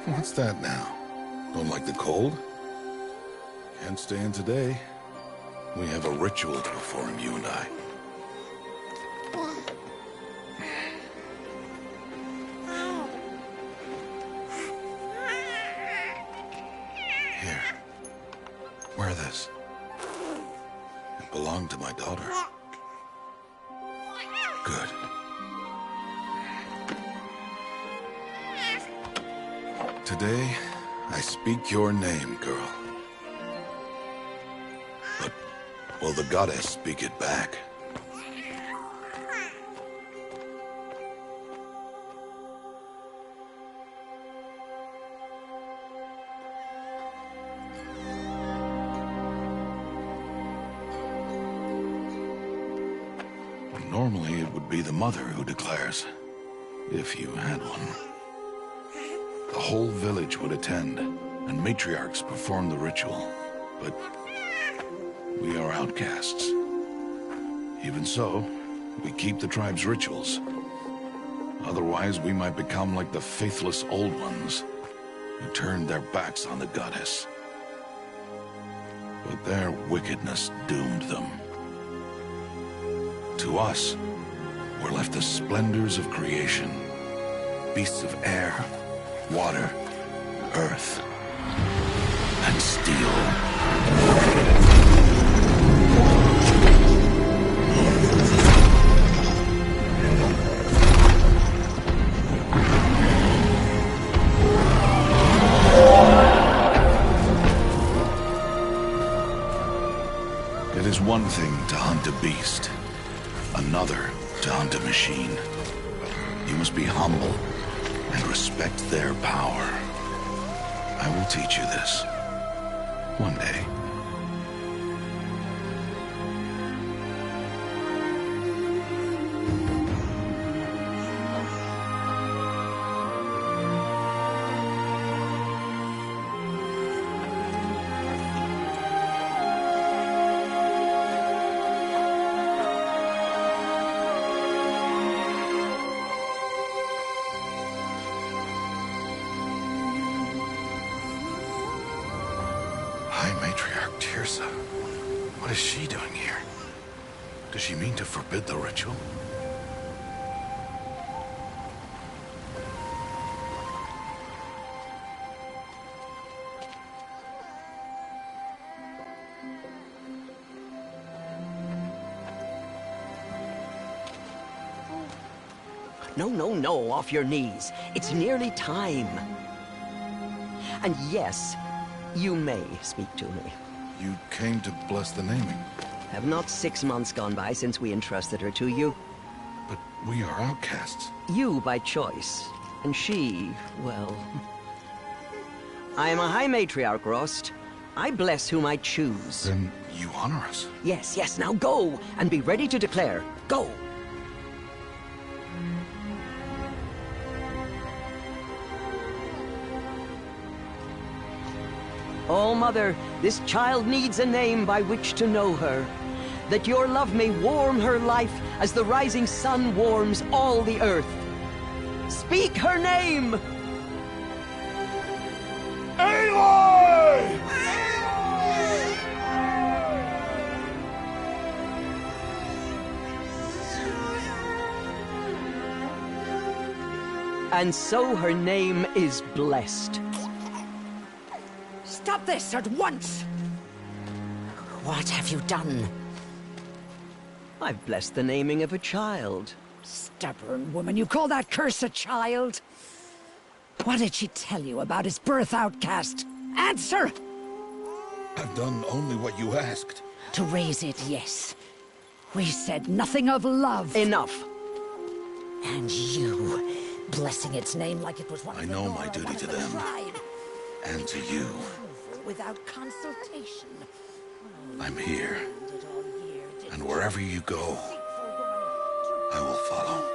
What's that now? Don't like the cold? Can't stay in today. We have a ritual to perform, you and I. Here. Wear this. It belonged to my daughter. Good. Today, I speak your name, girl. But will the goddess speak it back? Normally, it would be the mother who declares, if you had one. The whole village would attend, and matriarchs perform the ritual. But we are outcasts. Even so, we keep the tribe's rituals. Otherwise, we might become like the faithless old ones, who turned their backs on the goddess. But their wickedness doomed them. To us, were left the splendors of creation. Beasts of air, water, earth, and steel. It is one thing to hunt a beast, another to hunt a machine. You must be humble and respect their power. I will teach you this. One day. High Matriarch Teersa. What is she doing here? Does she mean to forbid the ritual? No, no, no, off your knees. It's nearly time. And yes, you may speak to me. You came to bless the naming. Have not 6 months gone by since we entrusted her to you? But we are outcasts. You by choice, and she, well... I am a High Matriarch, Rost. I bless whom I choose. Then you honor us. Yes, yes, now go, and be ready to declare. Go! Oh, Mother, this child needs a name by which to know her. That your love may warm her life as the rising sun warms all the earth. Speak her name! Aloy! And so her name is blessed. Stop this at once! What have you done? I've blessed the naming of a child. Stubborn woman, you call that curse a child? What did she tell you about his birth, outcast? Answer! I've done only what you asked. To raise it, yes. We said nothing of love. Enough. And you, blessing its name like it was one I of the know Nora, my duty one of to the them. tribe. And to you. Without consultation. I'm here. And wherever you go, I will follow.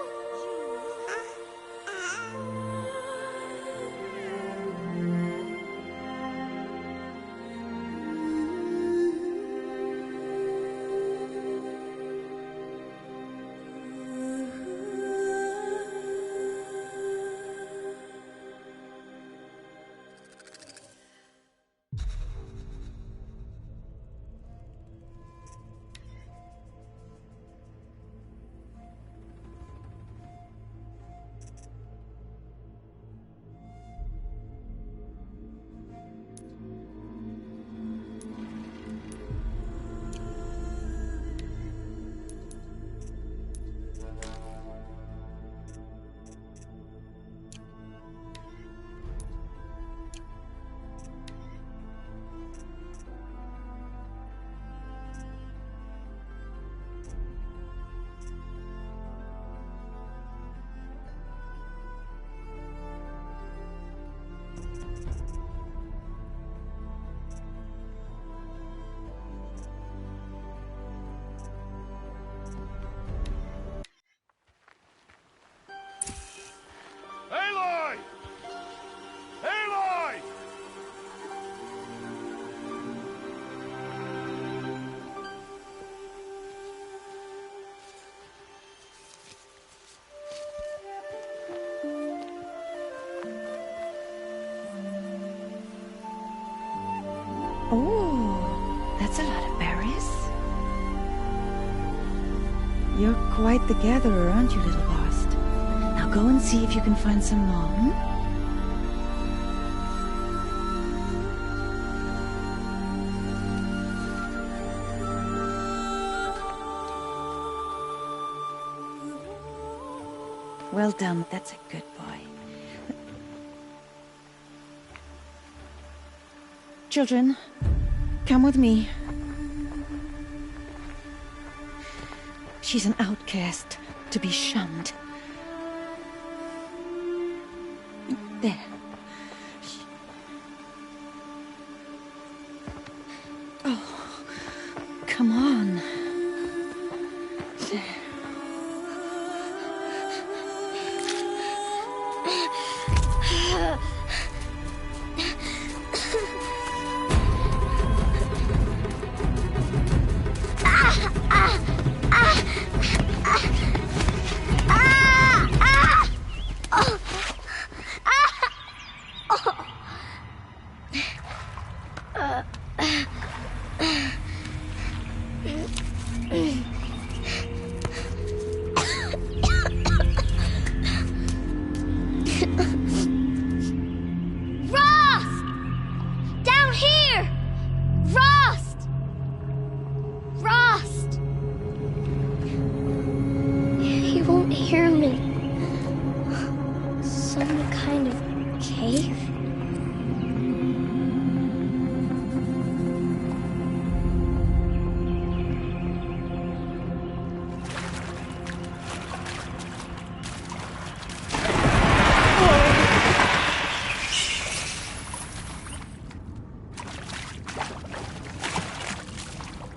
Oh, that's a lot of berries. You're quite the gatherer, aren't you, little Bast? Now go and see if you can find some more, hmm? Well done, that's a good boy. Children, come with me. She's an outcast, to be shunned. There. Oh, come on. There.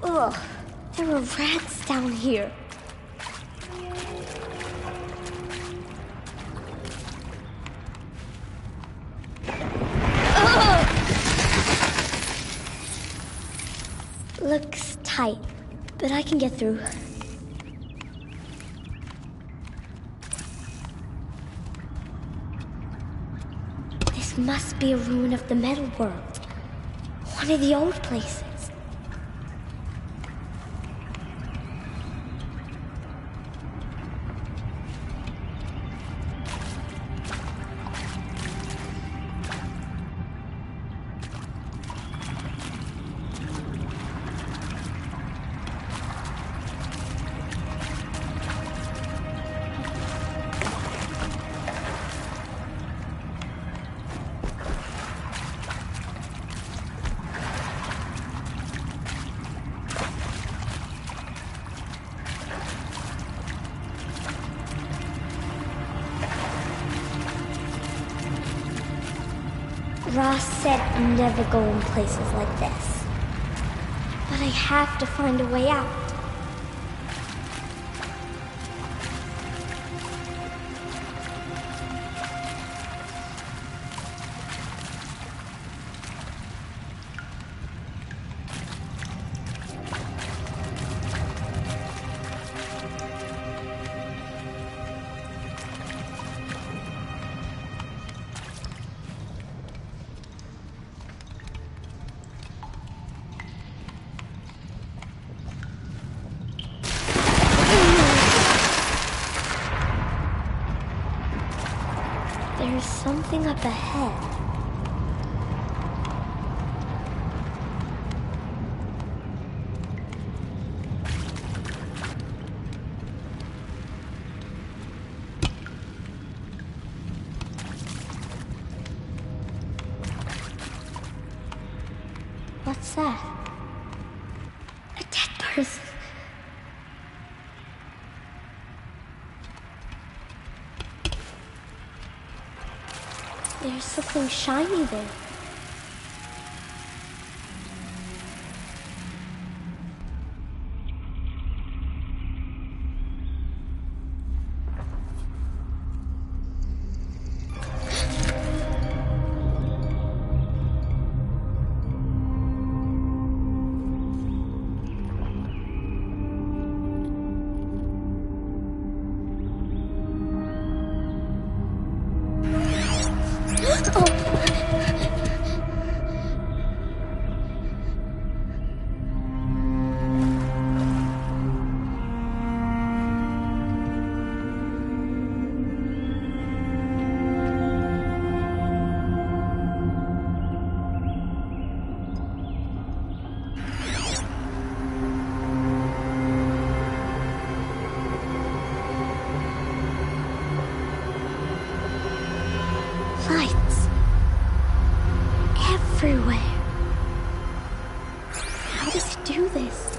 Ugh, there were rats down here. Ugh! Looks tight, but I can get through. This must be a ruin of the metal world. One of the old places. Ross said never go in places like this. But I have to find a way out. There's something up ahead. What's that? A dead person. There's something shiny there. Oh. does it do this?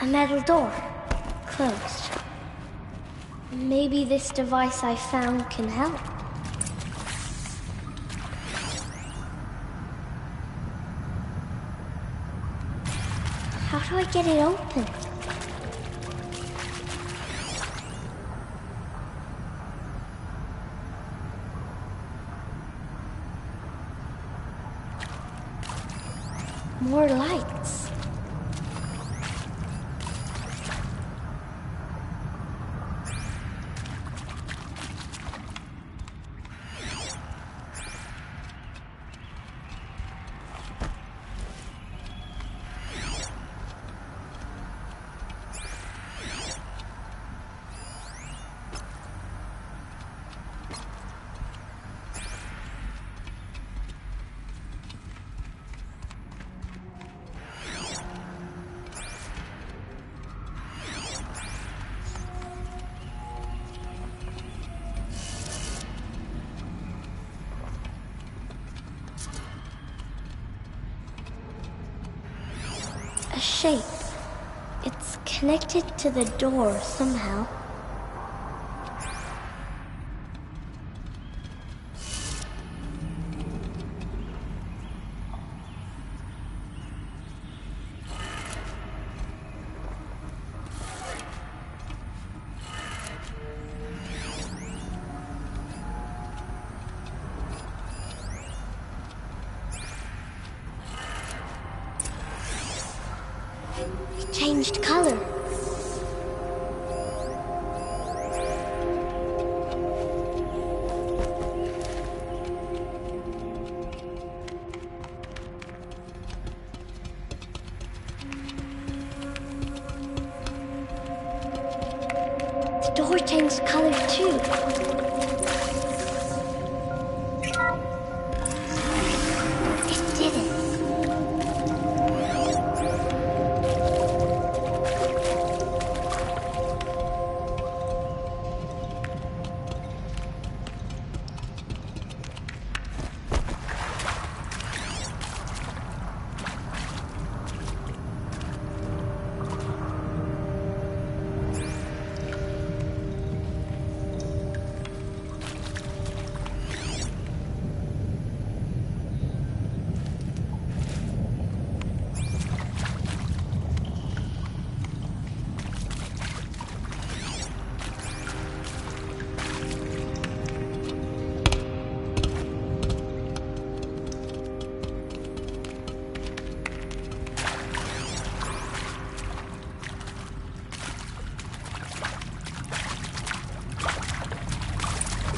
A metal door. Closed. Maybe this device I found can help. How do I get it open? More lights. A shape. It's connected to the door somehow. It changed color. The door changed color too. It did it.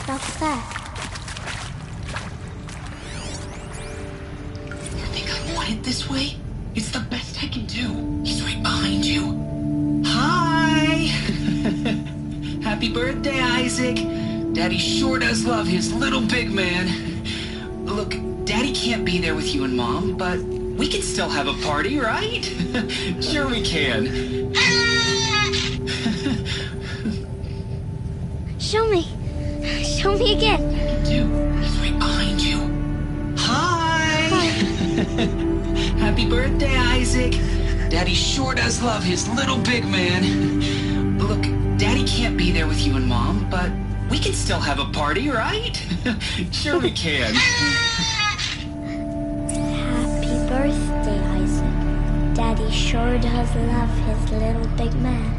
What's that? You think I want it this way? It's the best I can do. He's right behind you. Hi! Happy birthday, Isaac. Daddy sure does love his little big man. Look, Daddy can't be there with you and Mom, but we can still have a party, right? Sure we can. Show me. Show me again. Dude, he's right behind you. Hi! Happy birthday, Isaac. Daddy sure does love his little big man. Look, Daddy can't be there with you and Mom, but we can still have a party, right? Sure we can. Happy birthday, Isaac. Daddy sure does love his little big man.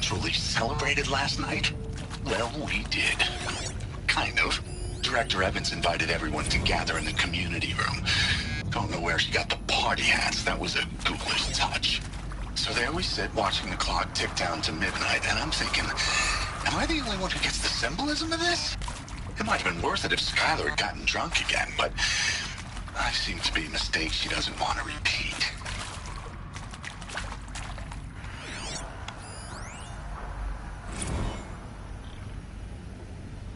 actually celebrated last night? Well, we did. Kind of. Director Evans invited everyone to gather in the community room. Don't know where she got the party hats. That was a ghoulish touch. So there we sit, watching the clock tick down to midnight, and I'm thinking, am I the only one who gets the symbolism of this? It might have been worth it if Skylar had gotten drunk again, but I seem to be a mistake she doesn't want to repeat.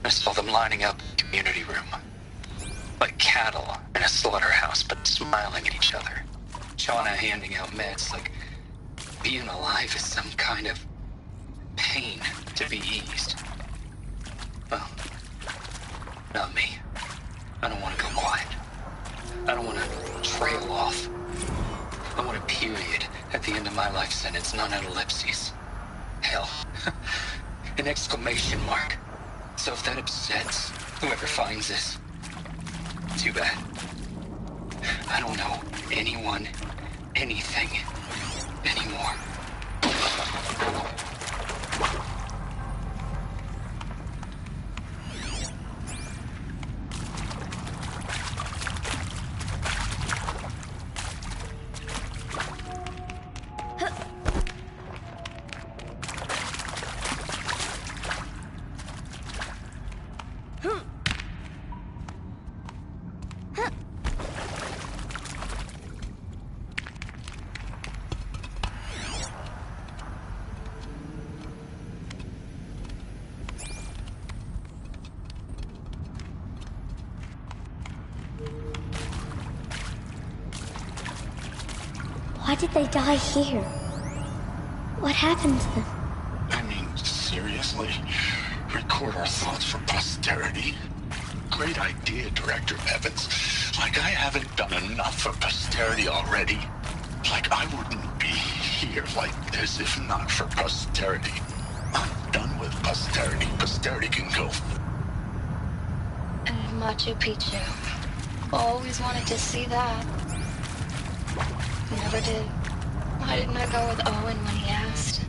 I saw them lining up in the community room. Like cattle in a slaughterhouse, but smiling at each other. Shauna handing out meds like being alive is some kind of pain to be eased. Well, not me. I don't want to go quiet. I don't want to trail off. I want a period at the end of my life sentence, not an ellipses. Hell, an exclamation mark. So if that upsets whoever finds this, too bad. I don't know anyone, anything, anymore. Why did they die here? What happened to them? I mean, seriously? Record our thoughts for posterity? Great idea, Director Evans. Like I haven't done enough for posterity already. Like I wouldn't be here like this if not for posterity. I'm done with posterity. Posterity can go. And Machu Picchu. Always wanted to see that. Never did. Why didn't I go with Owen when he asked?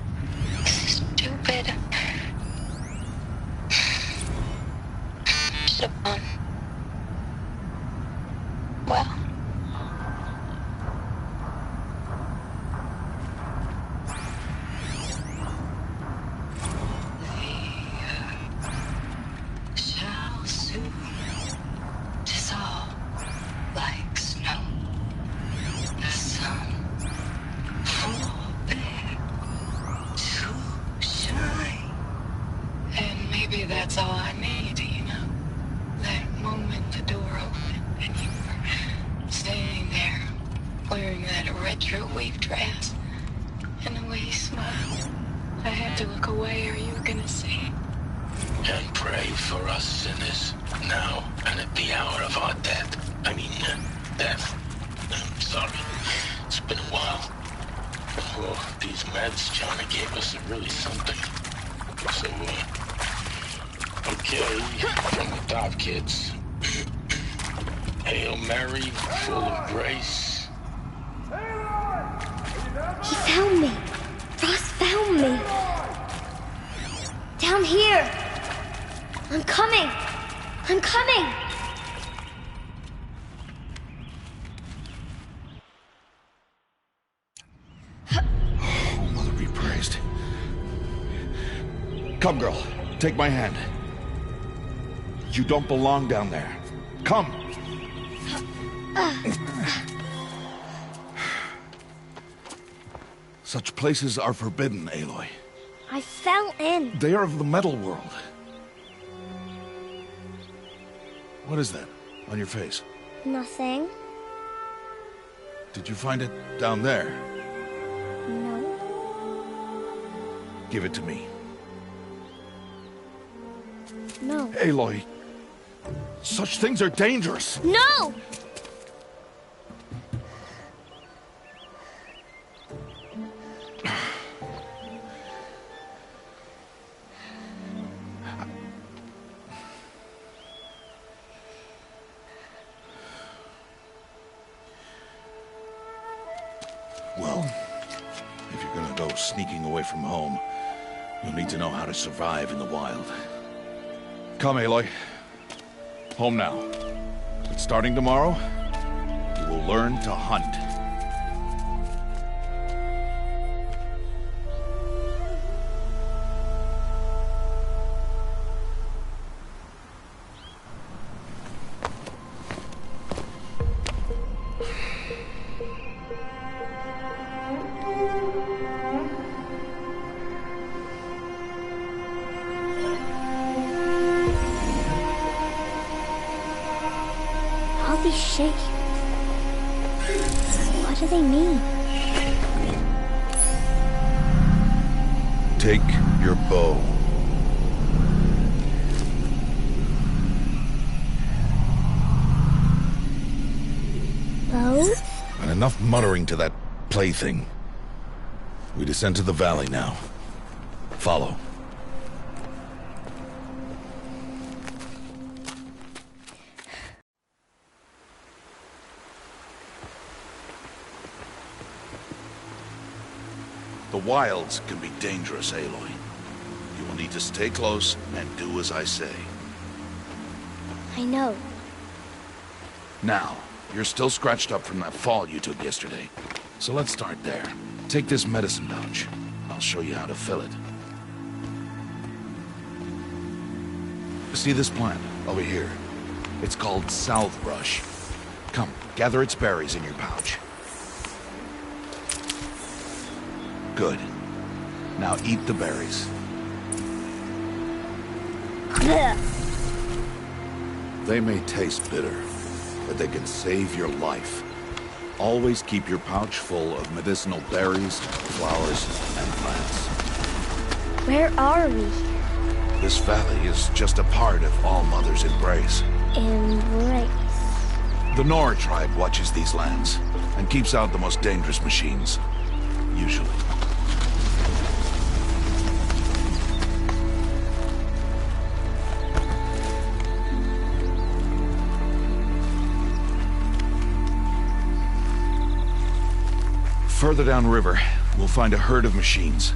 Stupid. Should have gone. Well. They shall soon dissolve like snow. The sun forbid to shine. And maybe that's all I need, you know? That moment the door opened and you were standing there wearing that retro wave dress. And the way you smiled, I had to look away or you were gonna say, And pray for us sinners, now and at the hour of our death. Death. I'm sorry. It's been a while. Oh, these meds Johnny gave us are really something. So, okay, from the top, kids. Hail Mary, full of grace. He found me. Ross found me. Down here. I'm coming. I'm coming. Oh, Mother be praised. Come, girl. Take my hand. You don't belong down there. Come. Such places are forbidden, Aloy. I fell in. They are of the metal world. What is that on your face? Nothing. Did you find it down there? No. Give it to me. No. Aloy, such things are dangerous. No! Well, if you're gonna go sneaking away from home, You'll need to know how to survive in the wild. Come, Aloy. Home now. But starting tomorrow, you will learn to hunt. All these shapes. What do they mean? Take your bow. Bow? And enough muttering to that plaything. We descend to the valley now. Follow. The wilds can be dangerous, Aloy. You will need to stay close and do as I say. I know. Now, you're still scratched up from that fall you took yesterday. So let's start there. Take this medicine pouch. I'll show you how to fill it. See this plant over here? It's called salvebrush. Come, gather its berries in your pouch. Good. Now eat the berries. They may taste bitter, but they can save your life. Always keep your pouch full of medicinal berries, flowers, and plants. Where are we? This valley is just a part of All Mother's embrace. Embrace. The Nora tribe watches these lands and keeps out the most dangerous machines. Usually. Further downriver, we'll find a herd of machines,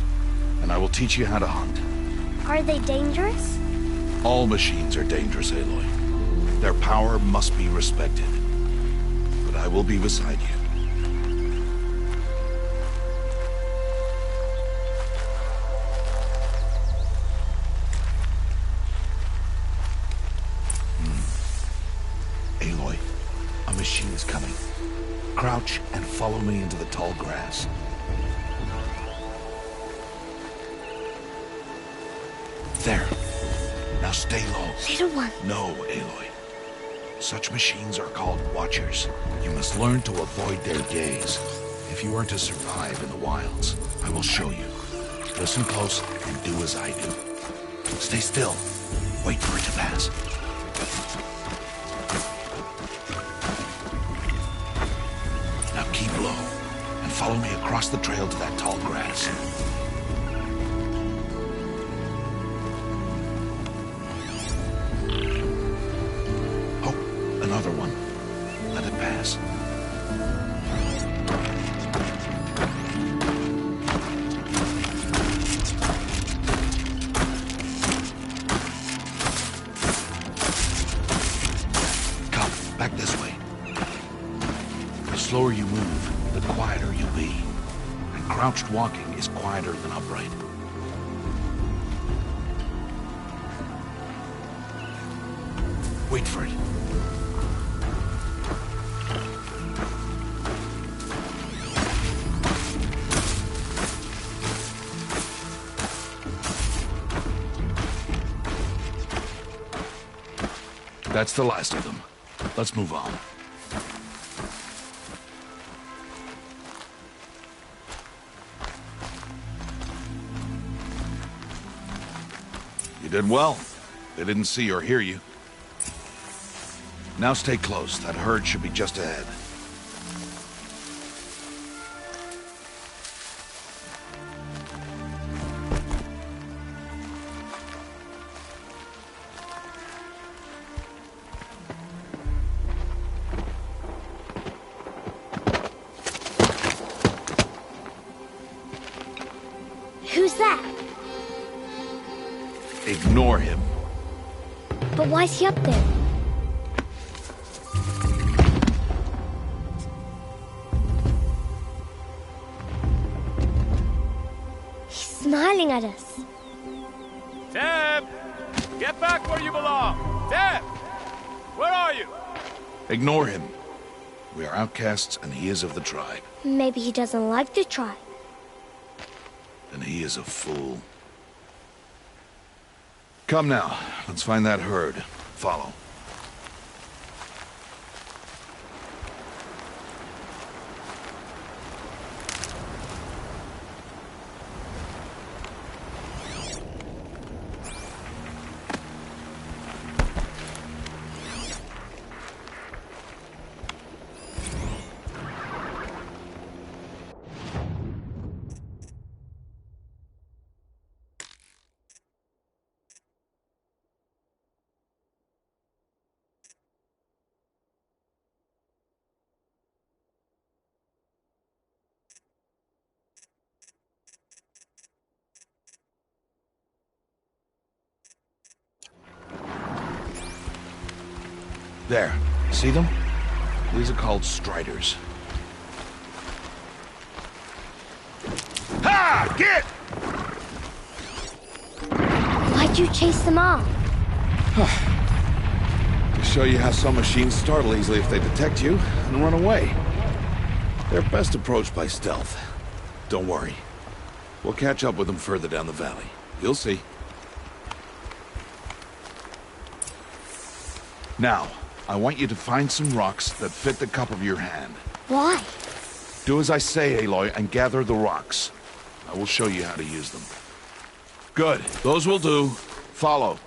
and I will teach you how to hunt. Are they dangerous? All machines are dangerous, Aloy. Their power must be respected. But I will be beside you. Aloy, a machine is coming. Crouch and follow me into the tall grass. There. Now stay low. Little one. No, Aloy. Such machines are called Watchers. You must learn to avoid their gaze. If you are to survive in the wilds, I will show you. Listen close and do as I do. Stay still. Wait for it to pass. Now keep low and follow me across the trail to that tall grass. Another one. Let it pass. Come, back this way. The slower you move, the quieter you'll be. And crouched walking is quieter than upright. Wait for it. That's the last of them. Let's move on. You did well. They didn't see or hear you. Now stay close. That herd should be just ahead. Who's that? Ignore him. But why is he up there? He's smiling at us. Teb! Get back where you belong! Teb! Where are you? Ignore him. We are outcasts, and he is of the tribe. Maybe he doesn't like the tribe. And he is a fool. Come now, let's find that herd. Follow. There. See them? These are called striders. Ha! Get! Why'd you chase them off? To show you how some machines startle easily if they detect you and run away. They're best approached by stealth. Don't worry. We'll catch up with them further down the valley. You'll see. Now, I want you to find some rocks that fit the cup of your hand. Why? Do as I say, Aloy, and gather the rocks. I will show you how to use them. Good. Those will do. Follow.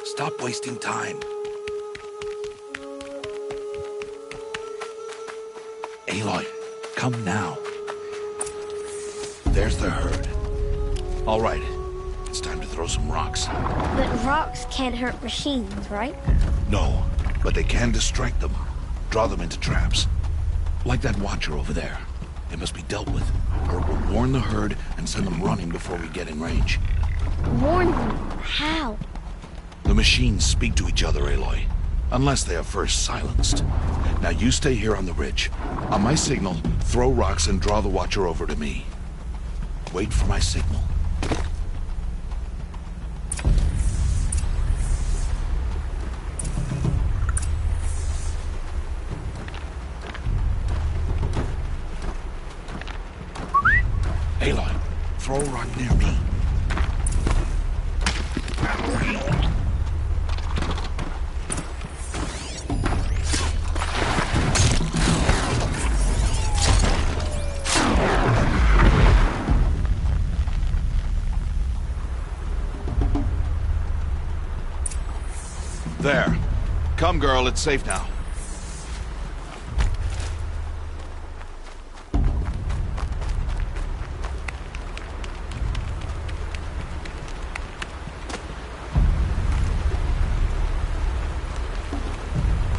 Stop wasting time. Aloy, come now. There's the herd. All right, it's time to throw some rocks. But rocks can't hurt machines, right? No, but they can distract them. Draw them into traps. Like that watcher over there. It must be dealt with, or it will warn the herd and send them running before we get in range. Warn them? How? The machines speak to each other, Aloy. Unless they are first silenced. Now you stay here on the ridge. On my signal, throw rocks and draw the watcher over to me. Wait for my signal. Aloy, throw a rock near me. There. Come, girl, it's safe now.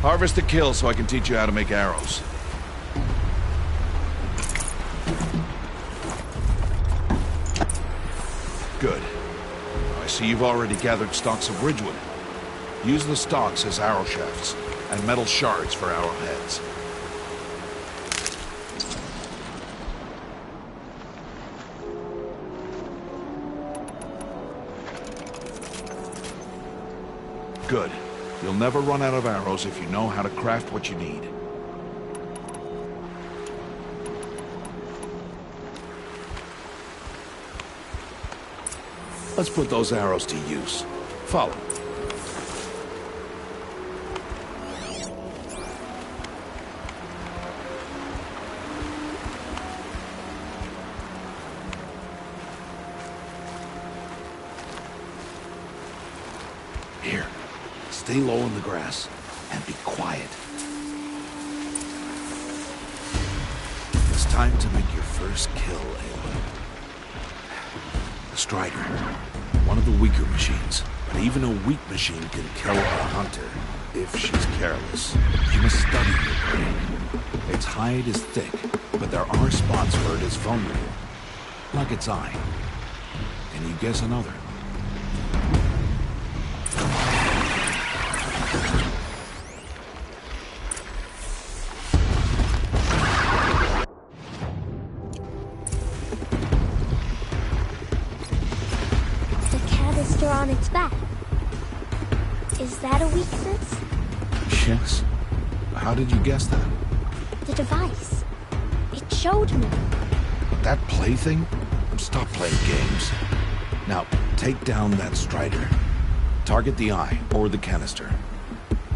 Harvest to kill so I can teach you how to make arrows. Good. I see you've already gathered stalks of ridgewood. Use the stalks as arrow shafts, and metal shards for arrowheads. Good. You'll never run out of arrows if you know how to craft what you need. Let's put those arrows to use. Follow. Here, stay low in the grass and be quiet. It's time to make your first kill, Aloy. The Strider, one of the weaker machines, but even a weak machine can kill a hunter if she's careless. You must study your prey. Its hide is thick, but there are spots where it is vulnerable, like its eye. Can you guess another? On its back. Is that a weakness? Yes. How did you guess that? The device. It showed me. That plaything? Stop playing games. Now, take down that Strider. Target the eye or the canister.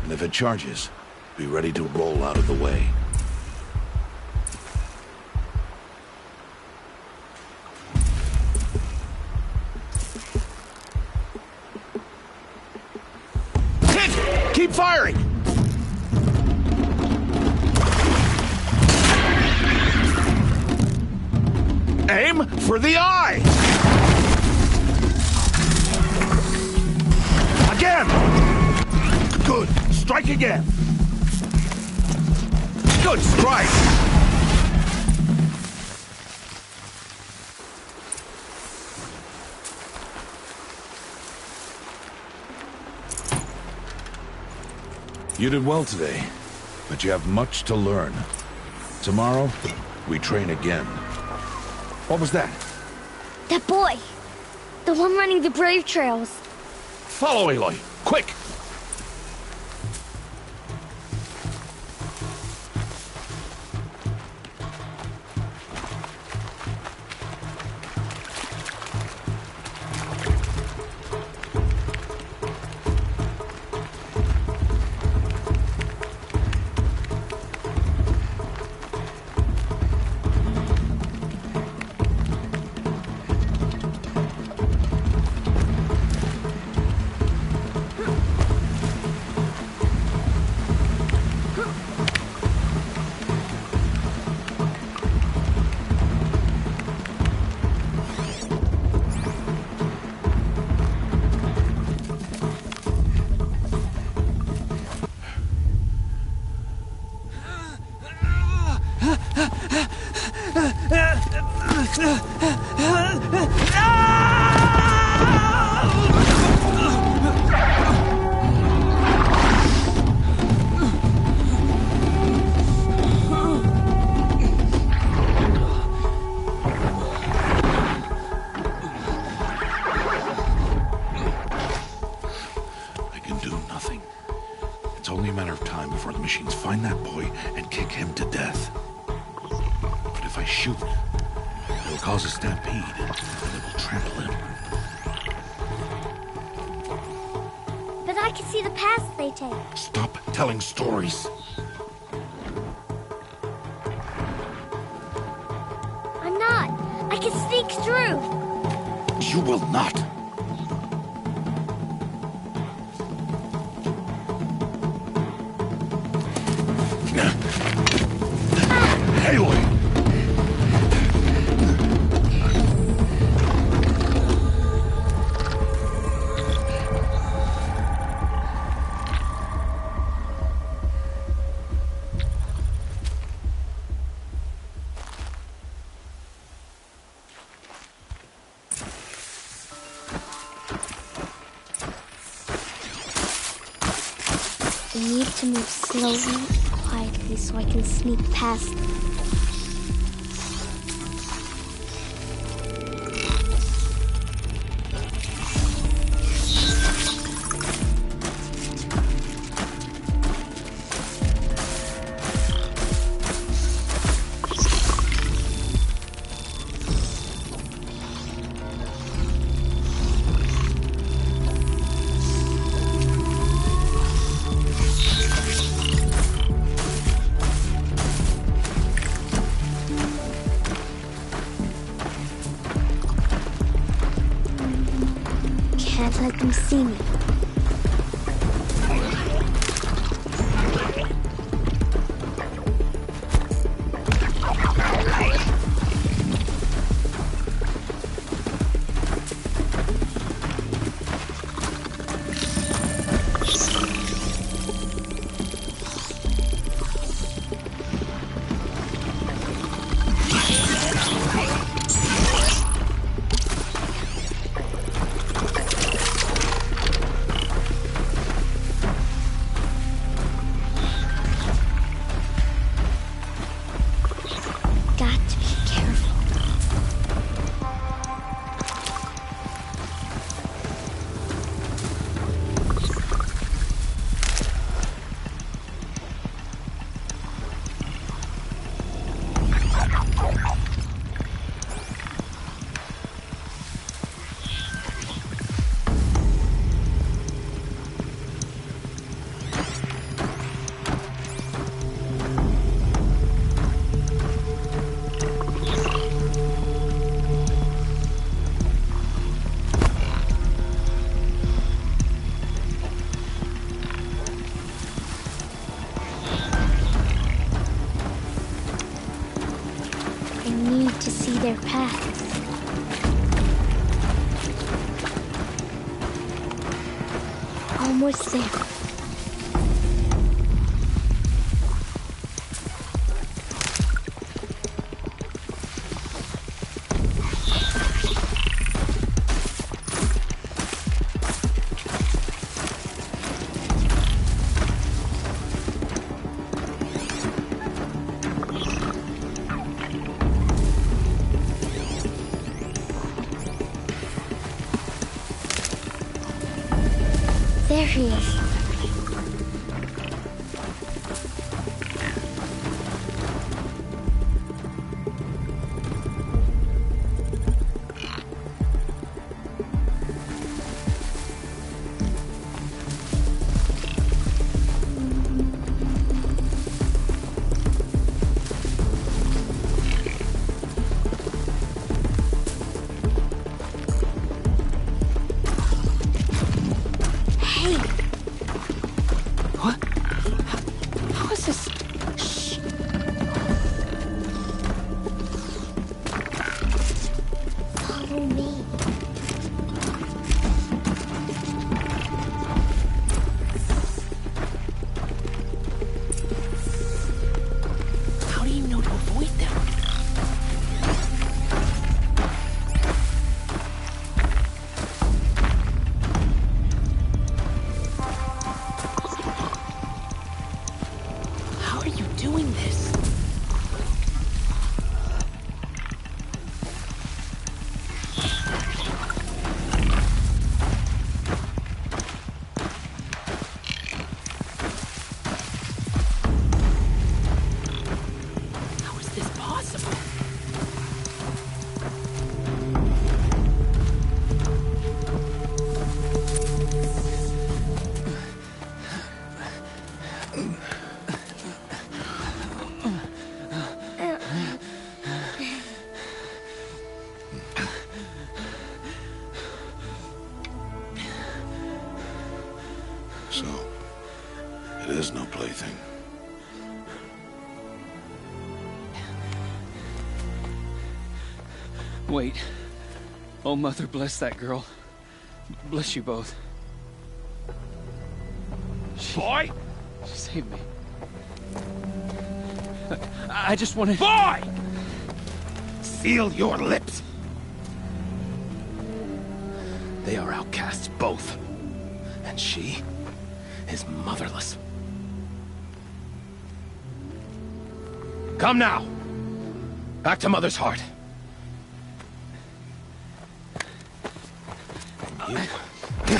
And if it charges, be ready to roll out of the way. Keep firing! Aim for the eye! Again! Good. Strike again. Good strike! You did well today, but you have much to learn. Tomorrow, we train again. What was that? That boy! The one running the brave trails. Follow Aloy, quick! Find that boy and kick him to death. But if I shoot, it'll cause a stampede, and it will trample him. But I can see the paths they take. Stop telling stories. I'm not. I can sneak through. You will not. Aloy! I need to move slowly, quietly, so I can sneak past them. Can't let them see me. path. Almost there. There he is. So, it is no plaything. Wait. Oh, Mother, bless that girl. Bless you both. Boy! She saved me. I just wanted... Boy! Seal your lips! They are outcasts, both. And she is motherless. Come now! Back to Mother's heart. And you...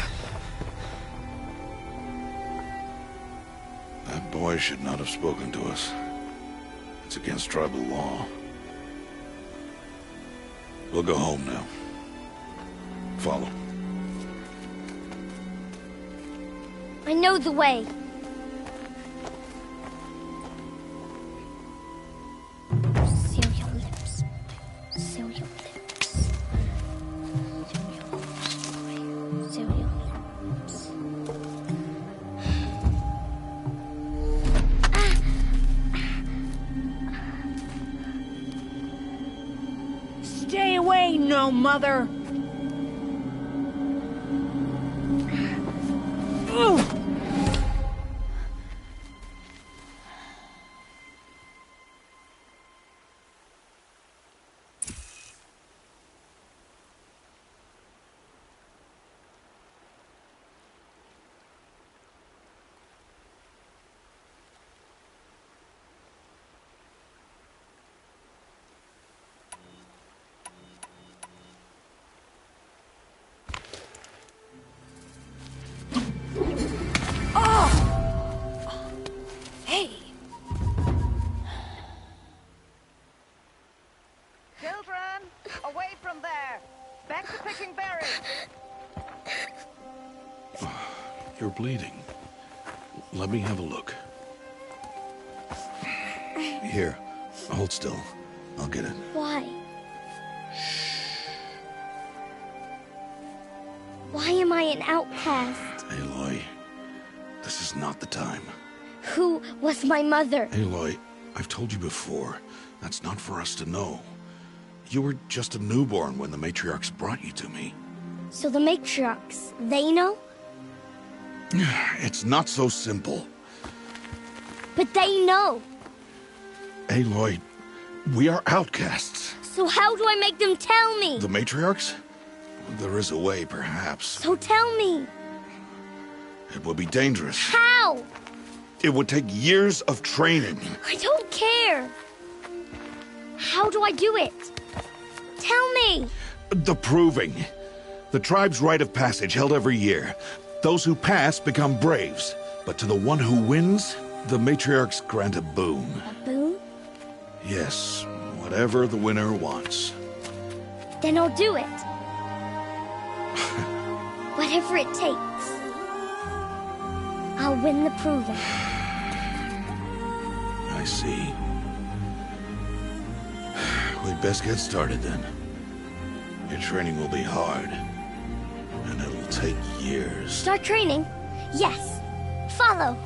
That boy should not have spoken to us. It's against tribal law. We'll go home now. Follow. I know the way. Seal your lips. Seal your lips. Seal your lips, boy. Seal your lips. Stay away, no mother! Away from there! Back to picking berries! You're bleeding. Let me have a look. Here, hold still. I'll get it. Why? Why am I an outcast? Aloy, this is not the time. Who was my mother? Aloy, I've told you before, that's not for us to know. You were just a newborn when the matriarchs brought you to me. So the matriarchs, they know? It's not so simple. But they know. Aloy, we are outcasts. So how do I make them tell me? The matriarchs? There is a way, perhaps. So tell me. It would be dangerous. How? It would take years of training. I don't care. How do I do it? Tell me. The proving. The tribe's rite of passage held every year. Those who pass become braves. But to the one who wins, the matriarchs grant a boon. A boon? Yes, whatever the winner wants. Then I'll do it. Whatever it takes. I'll win the proving. I see. We'd best get started then. Your training will be hard. And it'll take years. Start training? Yes. Follow.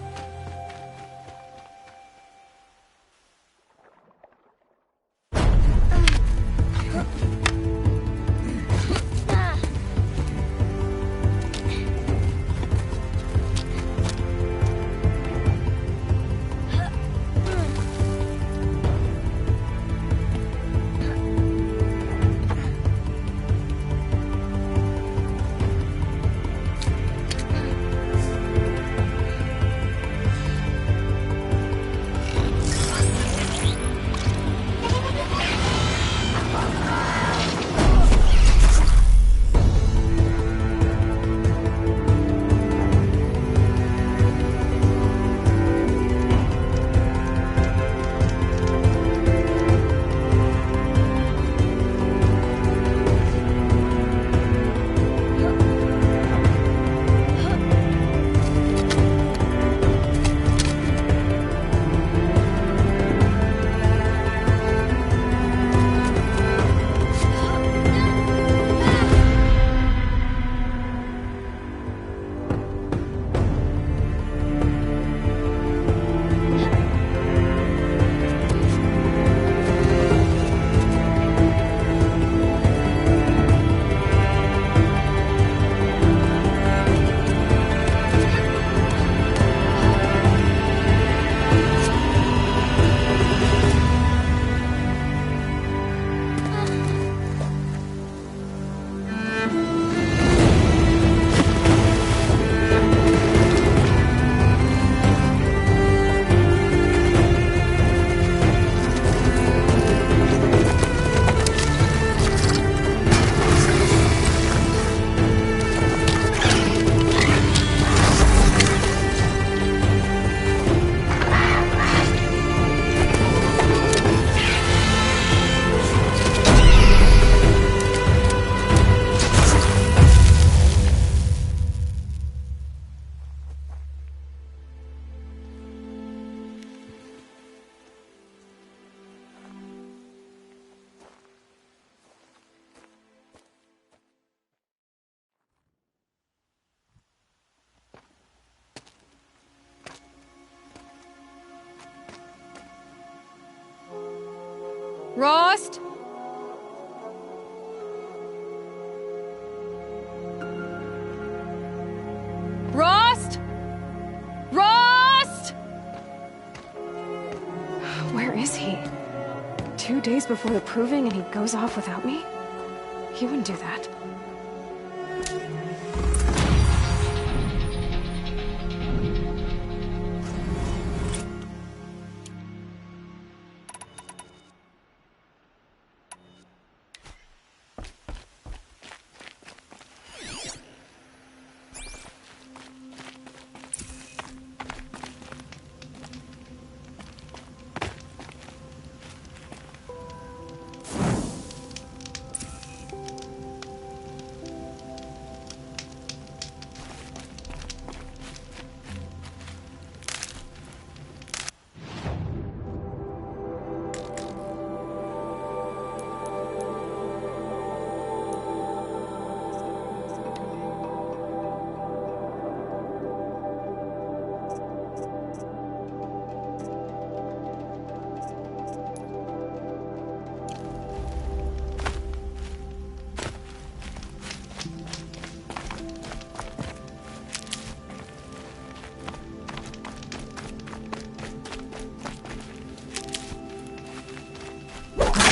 Rost? Rost? Rost? Where is he? 2 days before the proving and he goes off without me? He wouldn't do that.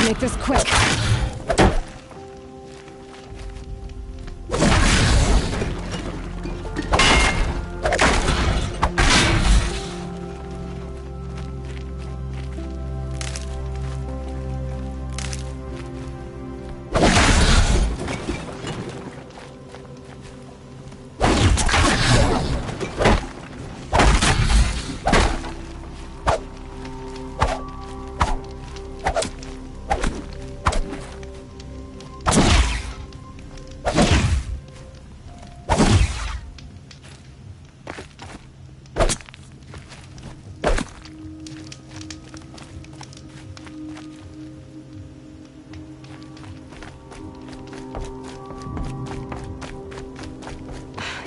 make this quick.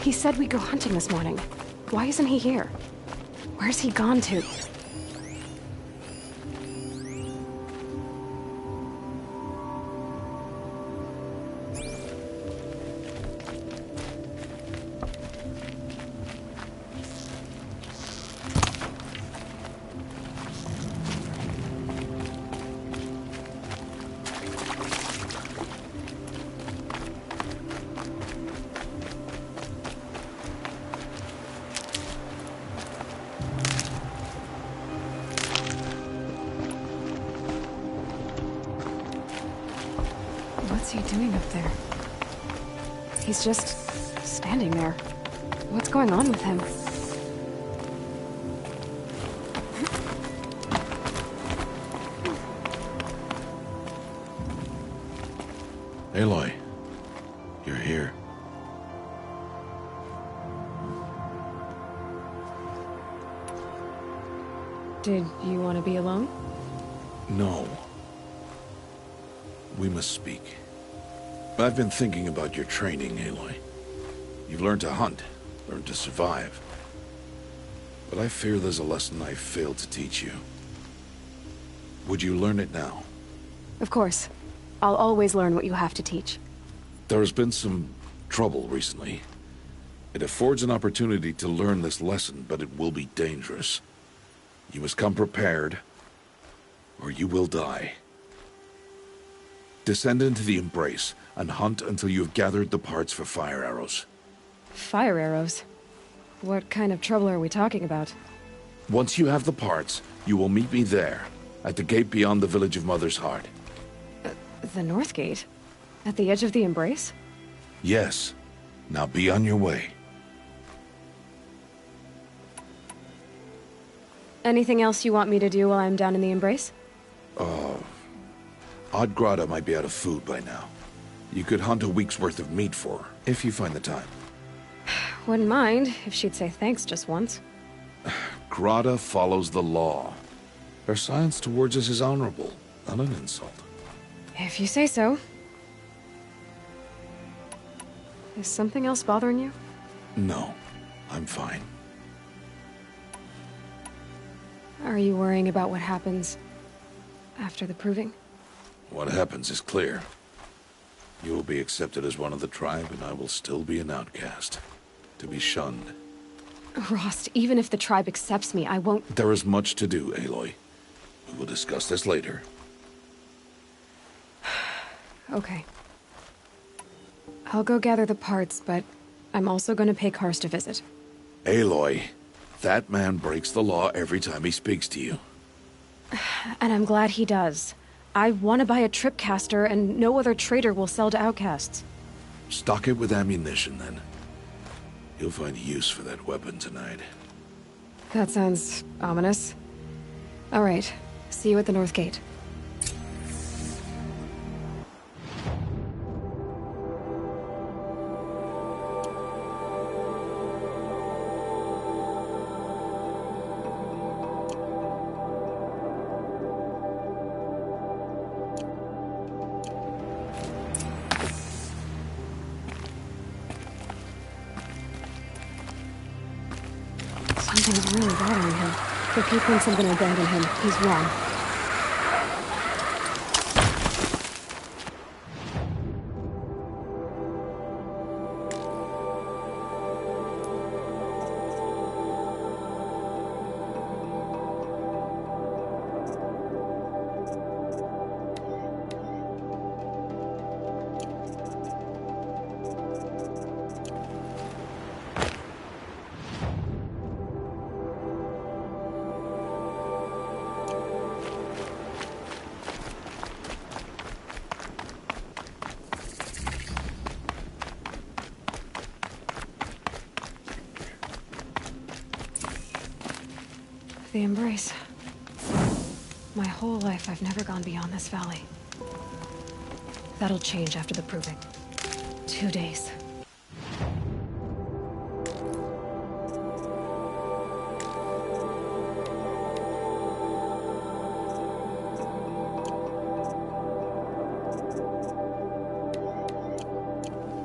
He said we'd go hunting this morning. Why isn't he here? Where's he gone to? What's he doing up there? He's just standing there. What's going on with him? Aloy, you're here. Did you want to be alone? No. We must speak. I've been thinking about your training, Aloy. You've learned to hunt, learned to survive. But I fear there's a lesson I failed to teach you. Would you learn it now? Of course. I'll always learn what you have to teach. There has been some trouble recently. It affords an opportunity to learn this lesson, but it will be dangerous. You must come prepared, or you will die. Descend into the Embrace, and hunt until you have gathered the parts for fire arrows. Fire arrows? What kind of trouble are we talking about? Once you have the parts, you will meet me there, at the gate beyond the village of Mother's Heart. The North Gate? At the edge of the Embrace? Yes. Now be on your way. Anything else you want me to do while I'm down in the Embrace? Odd Grata might be out of food by now. You could hunt a week's worth of meat for her, if you find the time. Wouldn't mind if she'd say thanks just once. Grata follows the law. Her silence towards us is honorable, not an insult. If you say so. Is something else bothering you? No, I'm fine. Are you worrying about what happens after the proving? What happens is clear. You will be accepted as one of the tribe, and I will still be an outcast. To be shunned. Rost, even if the tribe accepts me, I won't— There is much to do, Aloy. We will discuss this later. Okay. I'll go gather the parts, but I'm also gonna pay Karst a visit. Aloy, that man breaks the law every time he speaks to you. And I'm glad he does. I want to buy a tripcaster, and no other trader will sell to outcasts. Stock it with ammunition, then. You'll find use for that weapon tonight. That sounds ominous. All right. See you at the North Gate. Something's really bothering him. If he thinks I'm gonna abandon him, he's wrong. the embrace. My whole life, I've never gone beyond this valley. That'll change after the proving. 2 days.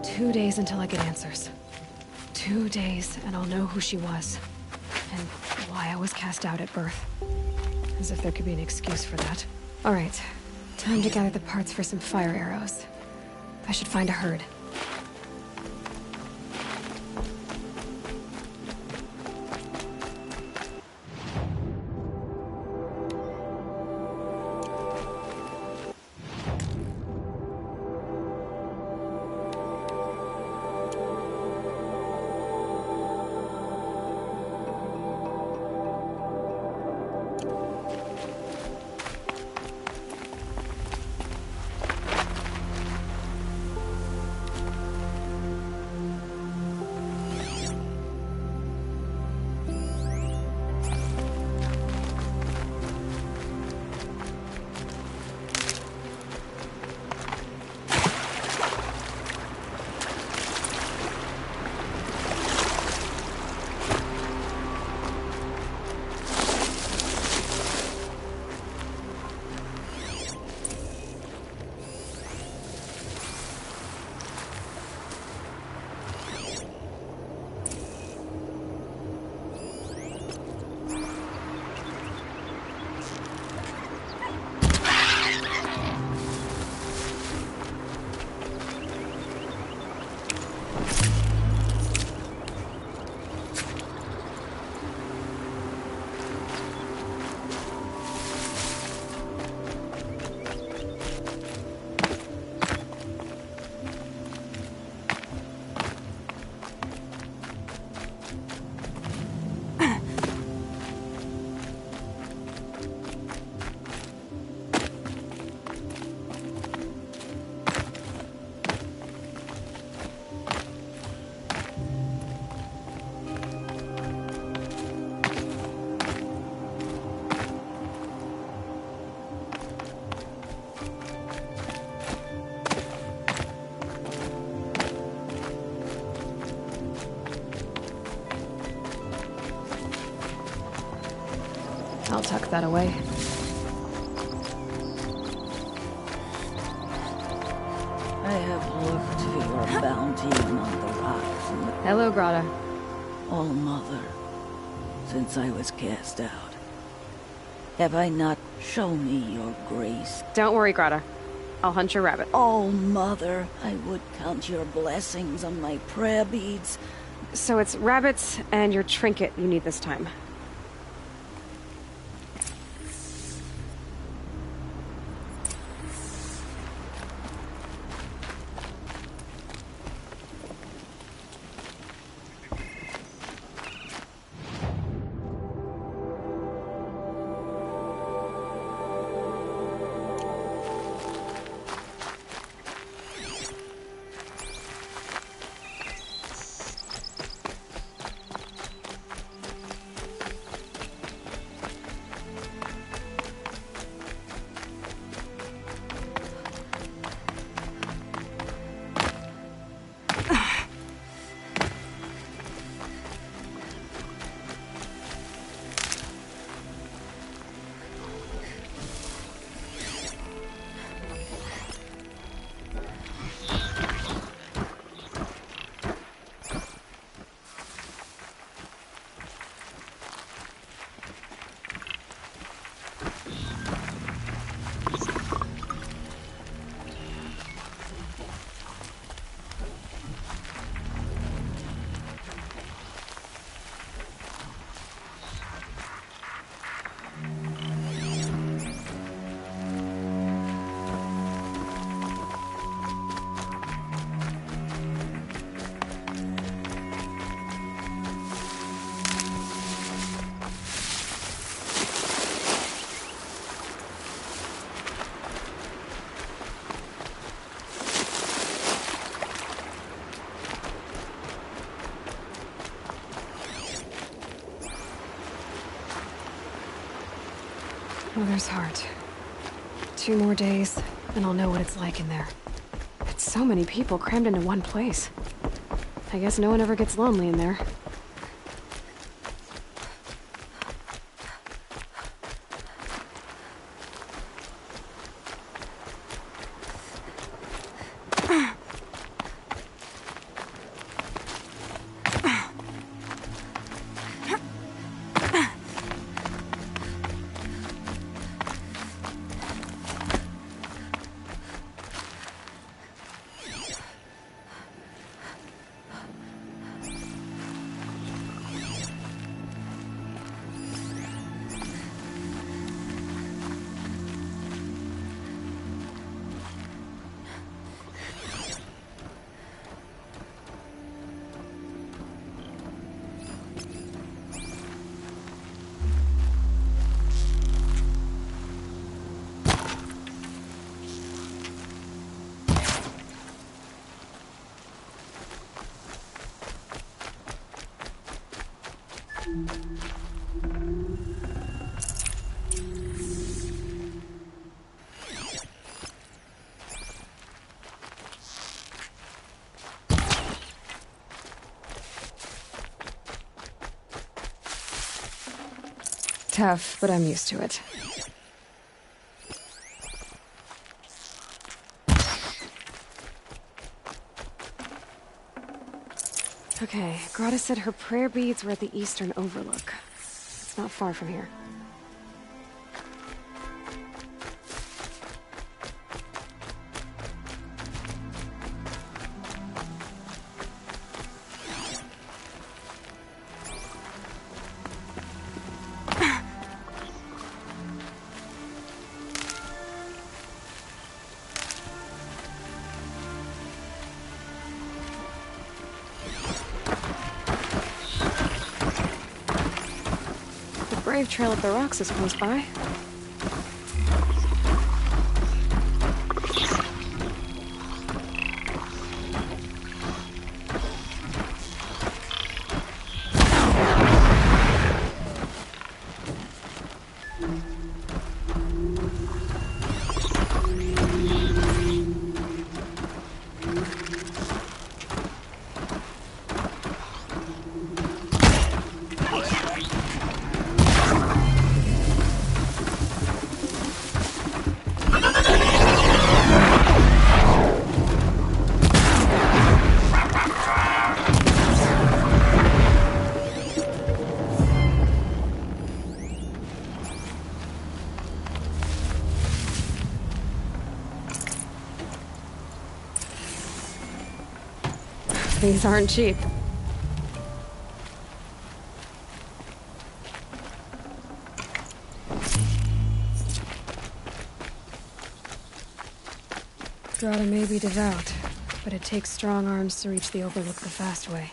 Two days until I get answers. 2 days, and I'll know who she was. And why I was cast out at birth. As if there could be an excuse for that. Alright, time to gather the parts for some fire arrows. I should find a herd. I'll tuck that away. I have looked for your bounty among the rocks and the... Hello, Grata. Oh, Mother, since I was cast out, have I not shown me your grace? Don't worry, Grata. I'll hunt your rabbit. Oh, Mother, I would count your blessings on my prayer beads. So it's rabbits and your trinket you need this time. Mother's heart. 2 more days, and I'll know what it's like in there. It's so many people crammed into one place. I guess no one ever gets lonely in there. Tough, but I'm used to it. Okay, Grata said her prayer beads were at the eastern overlook. It's not far from here. Brave Trail of the Rocks is close by. These aren't cheap. Grata may be devout, but it takes strong arms to reach the Overlook the fast way.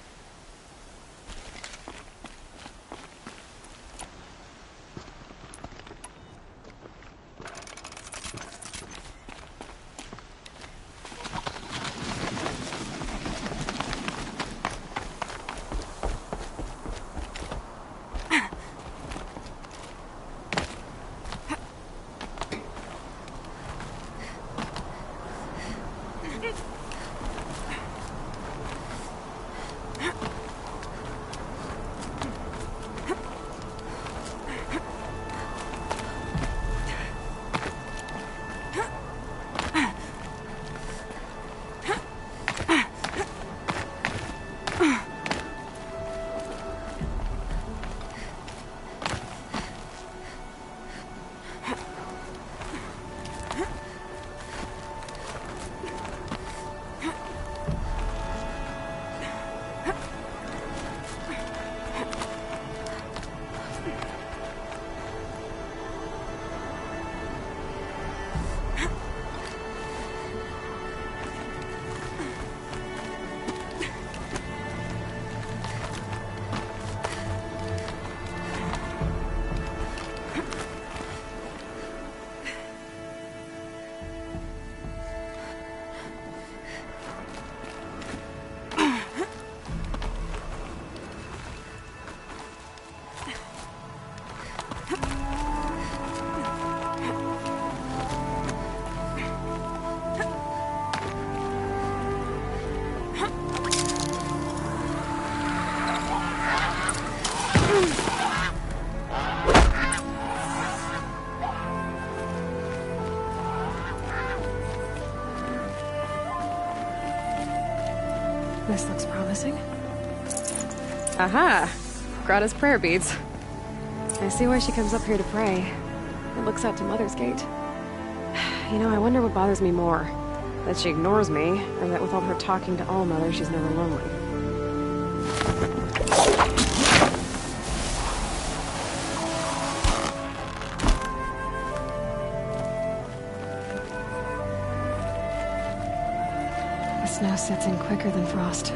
This looks promising. Aha! Grata's prayer beads. I see why she comes up here to pray. It looks out to Mother's Gate. You know, I wonder what bothers me more. That she ignores me, or that with all her talking to All-Mother, she's never lonely. The snow sets in quicker than frost.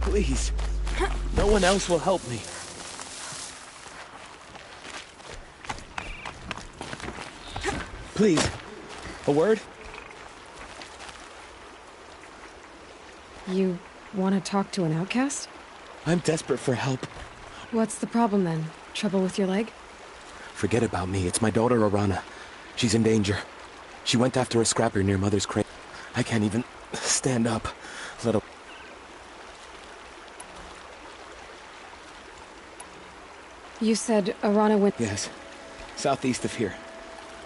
Please. No one else will help me. Please. A word? You want to talk to an outcast? I'm desperate for help. What's the problem then? Trouble with your leg? Forget about me. It's my daughter, Arana. She's in danger. She went after a scrapper near Mother's crate. I can't even stand up, let alone... You said Arana went... Yes. Southeast of here.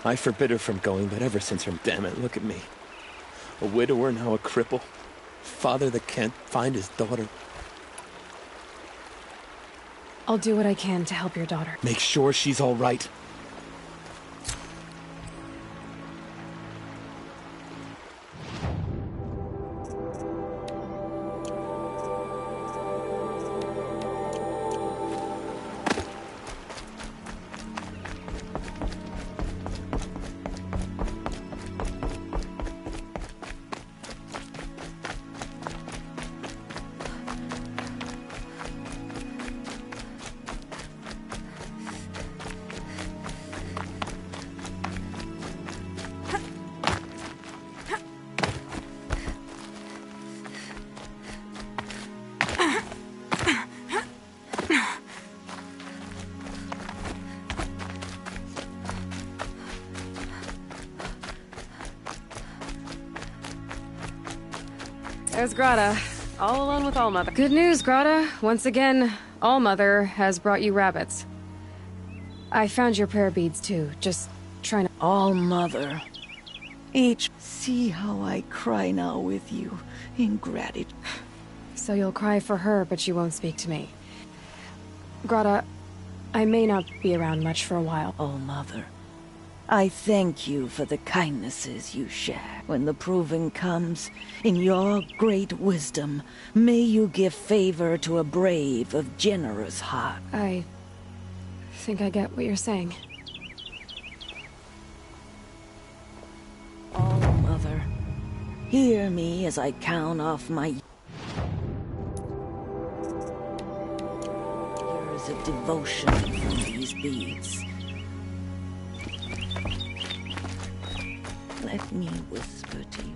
I forbid her from going, but ever since her... Damn it, look at me. A widower, now a cripple. Father that can't find his daughter. I'll do what I can to help your daughter. Make sure she's all right. There's Grata, all alone with All-Mother. Good news, Grata. Once again, All-Mother has brought you rabbits. I found your prayer beads, too. Just trying to... All-Mother. See how I cry now with you, in gratitude. So you'll cry for her, but you won't speak to me. Grata, I may not be around much for a while. All-Mother, I thank you for the kindnesses you share. When the proving comes, in your great wisdom, may you give favor to a brave of generous heart. I think I get what you're saying. All-Mother, hear me as I count off my years of devotion from these beads. Let me whisper to you.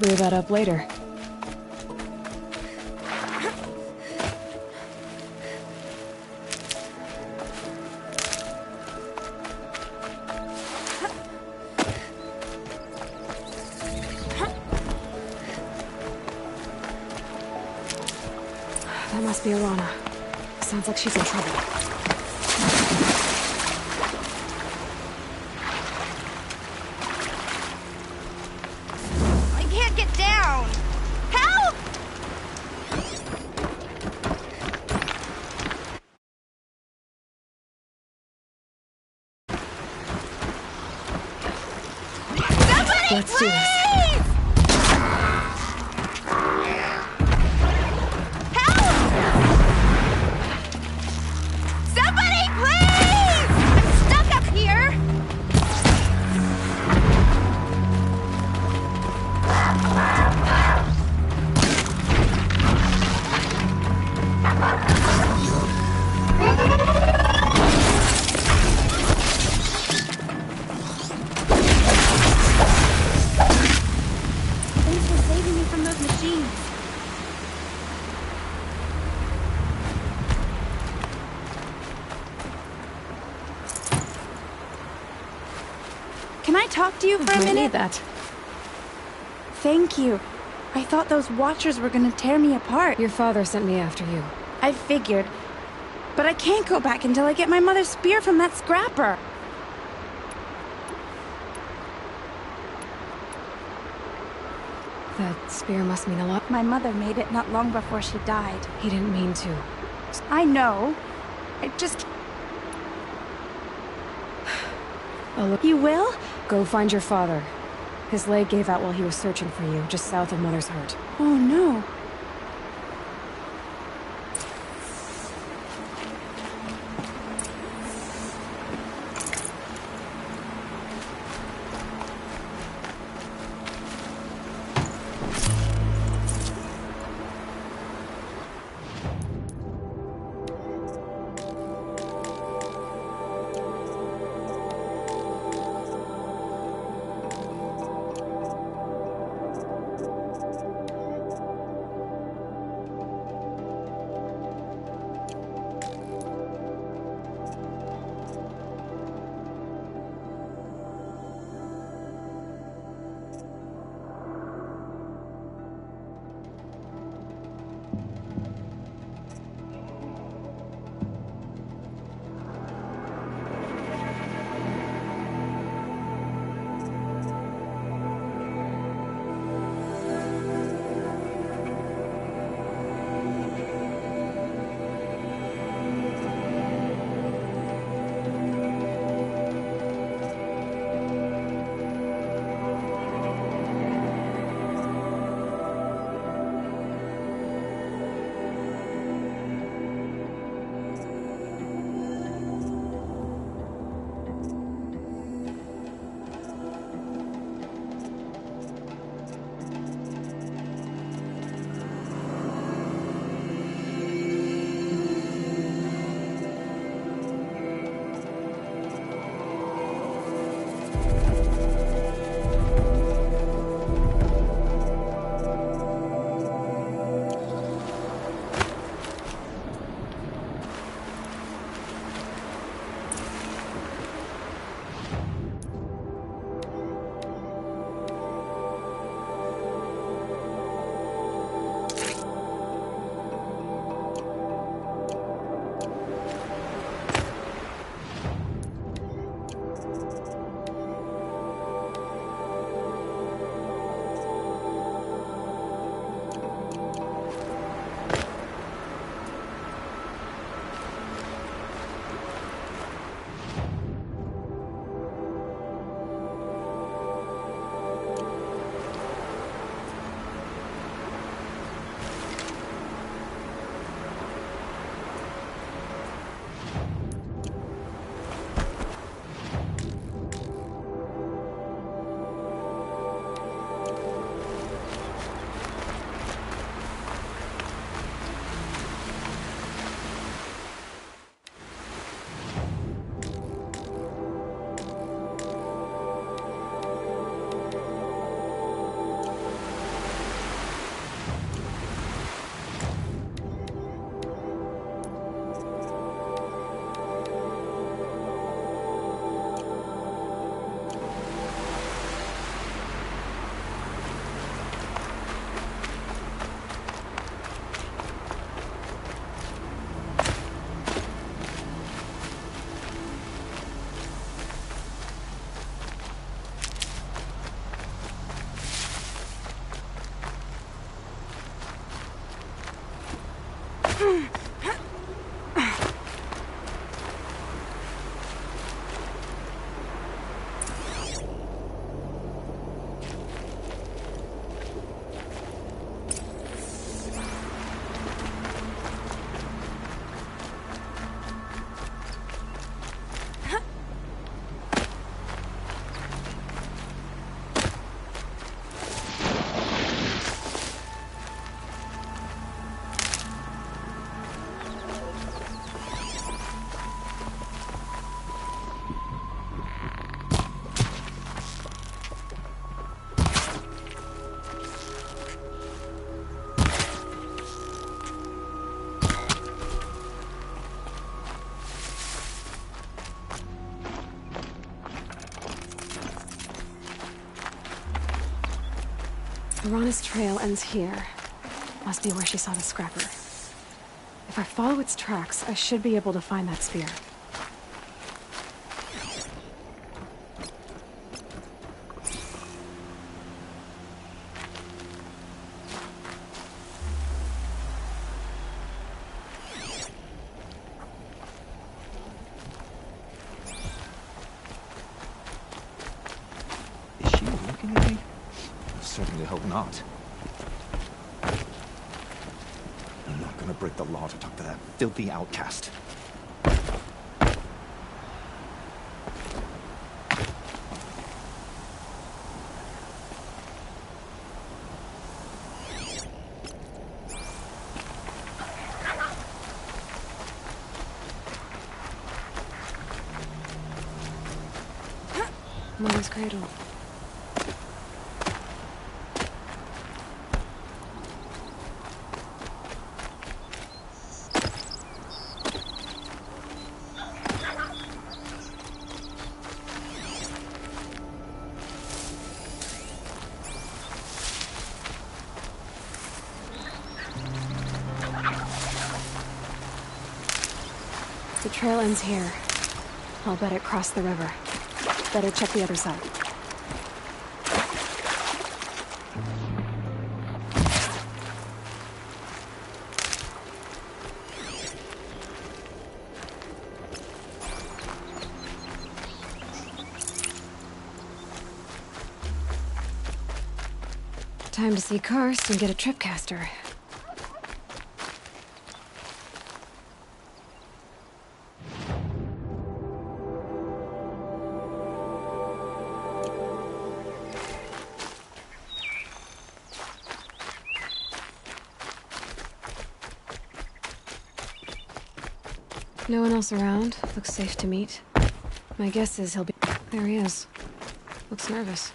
clear that up later. That must be Alana. Sounds like she's in trouble. I can't get down! Help! Somebody, Let's do this. Somebody, please! I'm stuck up here! Thanks for saving me from those machines. Can I talk to you for a Might minute? need that. Thank you. I thought those Watchers were gonna tear me apart. Your father sent me after you. I figured. But I can't go back until I get my mother's spear from that scrapper. That spear must mean a lot. My mother made it not long before she died. He didn't mean to. I know. I just... I'll look. You will? Go find your father. His leg gave out while he was searching for you, just south of Mother's Heart. Oh no. Piranha's trail ends here. Must be where she saw the scrapper. If I follow its tracks, I should be able to find that spear. Is she looking at me? I certainly hope not. I'm not gonna break the law to talk to that filthy outcast. Mother's cradle. The trail ends here. I'll bet it crossed the river. Better check the other side. Time to see Karst and get a tripcaster. No one else around. Looks safe to meet. My guess is he'll be... There he is. Looks nervous.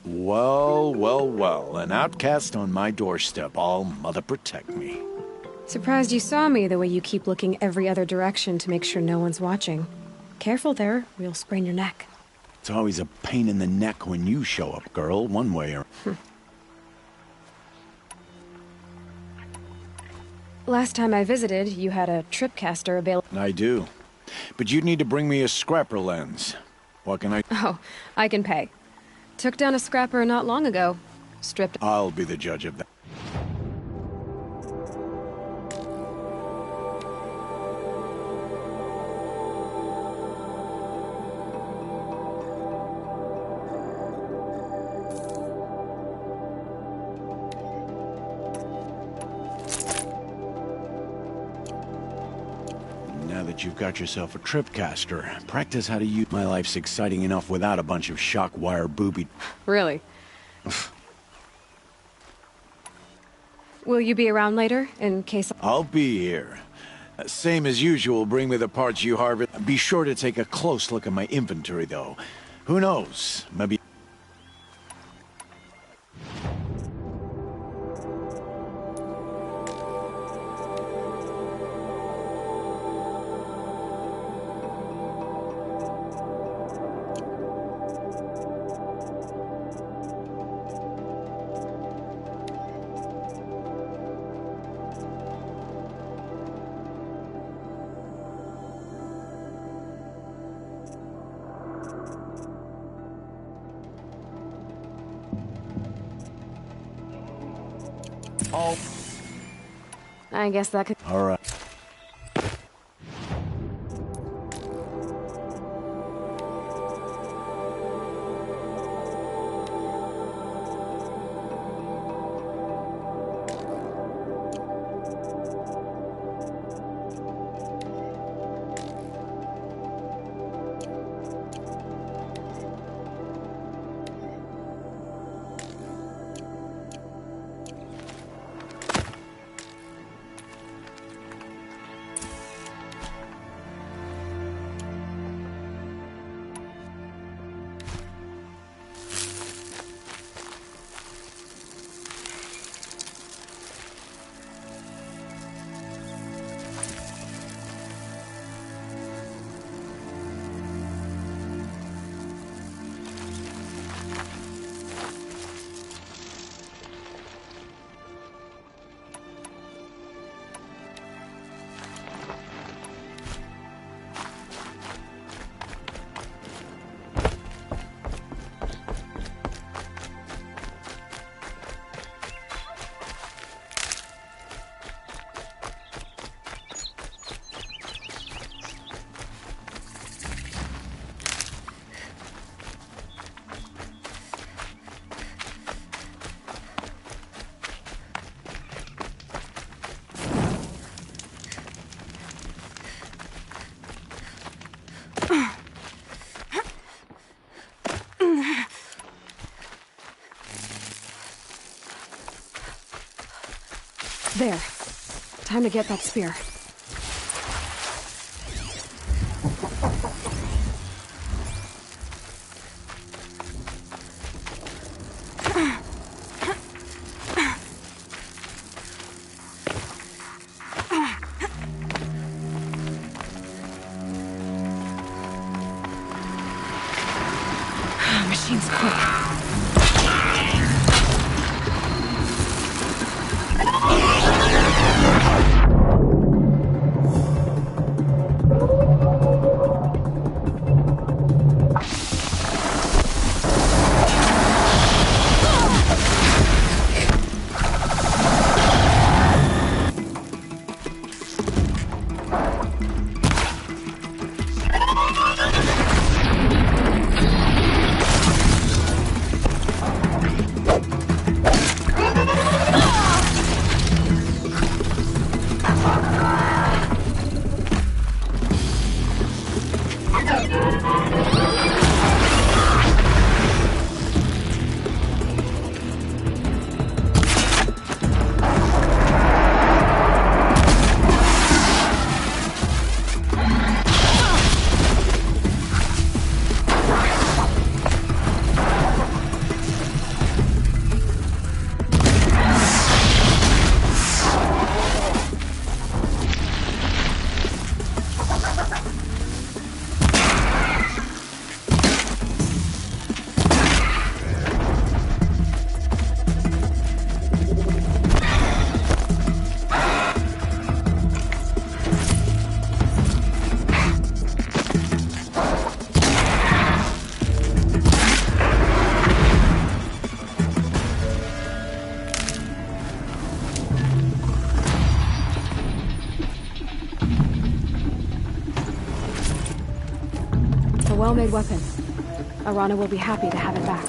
Well, well, well. An outcast on my doorstep. All mother protect me. Surprised you saw me the way you keep looking every other direction to make sure no one's watching. Careful there, or you'll sprain your neck. It's always a pain in the neck when you show up, girl, one way or... Last time I visited, you had a tripcaster available. I do. But you'd need to bring me a scrapper lens. What can I... Oh, I can pay. Took down a scrapper not long ago. Stripped... I'll be the judge of that. Now that you've got yourself a tripcaster, practice how to use... My life's exciting enough without a bunch of shock wire booby... Really? Will you be around later, in case... I'll be here. Same as usual, bring me the parts you harvest. Be sure to take a close look at my inventory, though. Who knows? Maybe... Oh. I guess that could... All right. There. Time to get that spear. Machine's quick. Well-made weapon. Arana will be happy to have it back.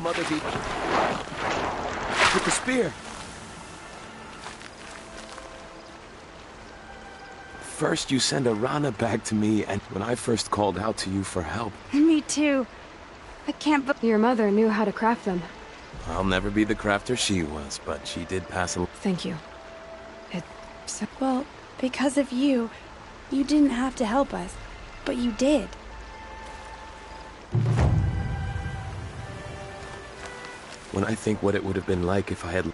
Mother be... with the spear. First you send Arana back to me, and when I first called out to you for help... Me too. I can't but... Your mother knew how to craft them. I'll never be the crafter she was, but she did pass a... Thank you. Well, because of you, you didn't have to help us, but you did. When I think what it would have been like if I had...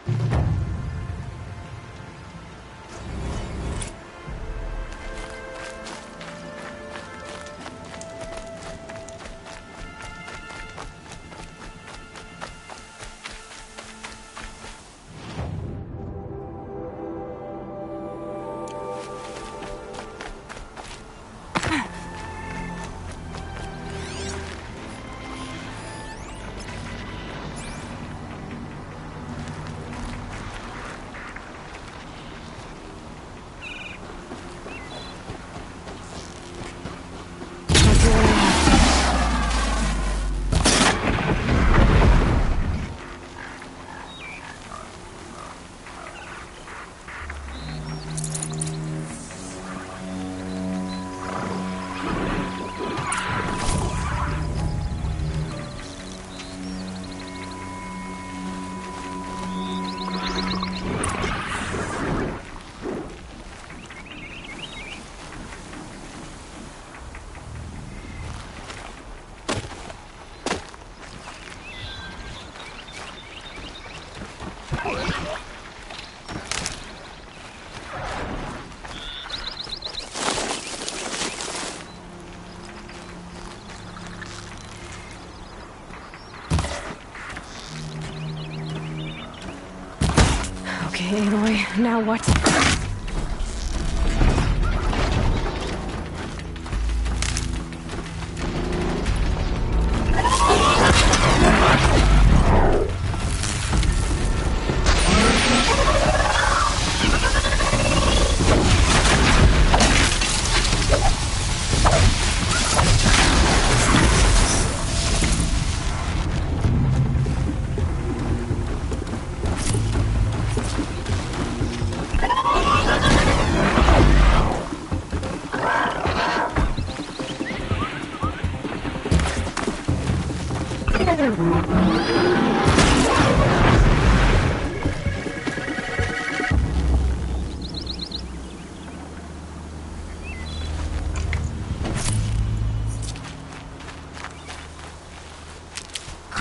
Okay, Aloy, now what?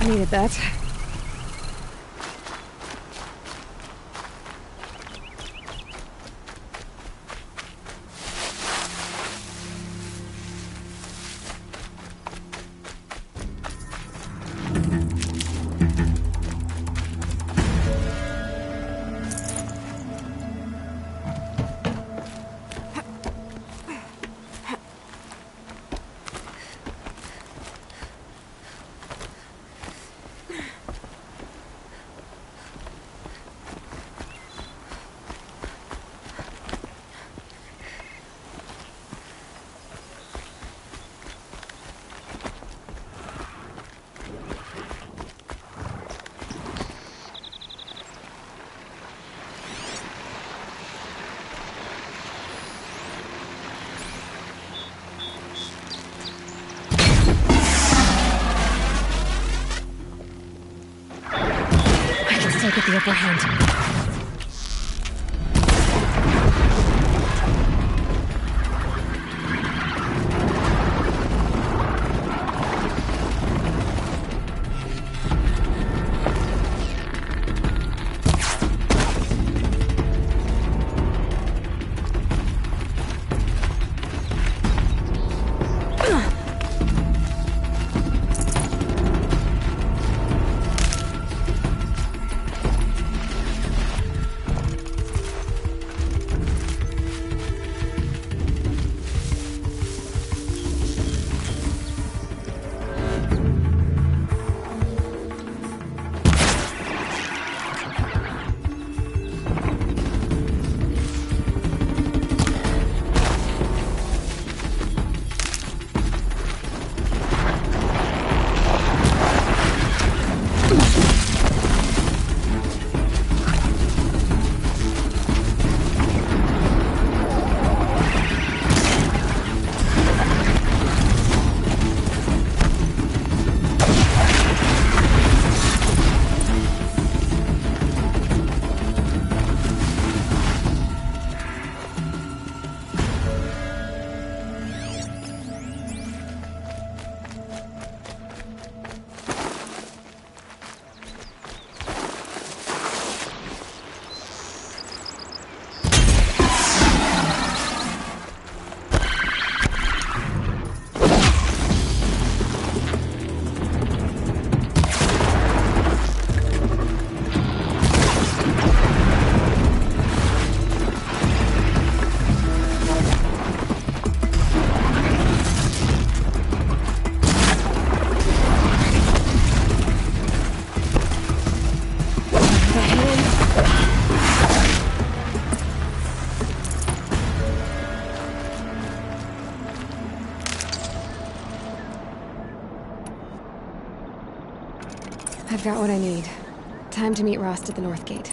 Needed that. Still get the upper hand. I've got what I need. Time to meet Rost at the North Gate.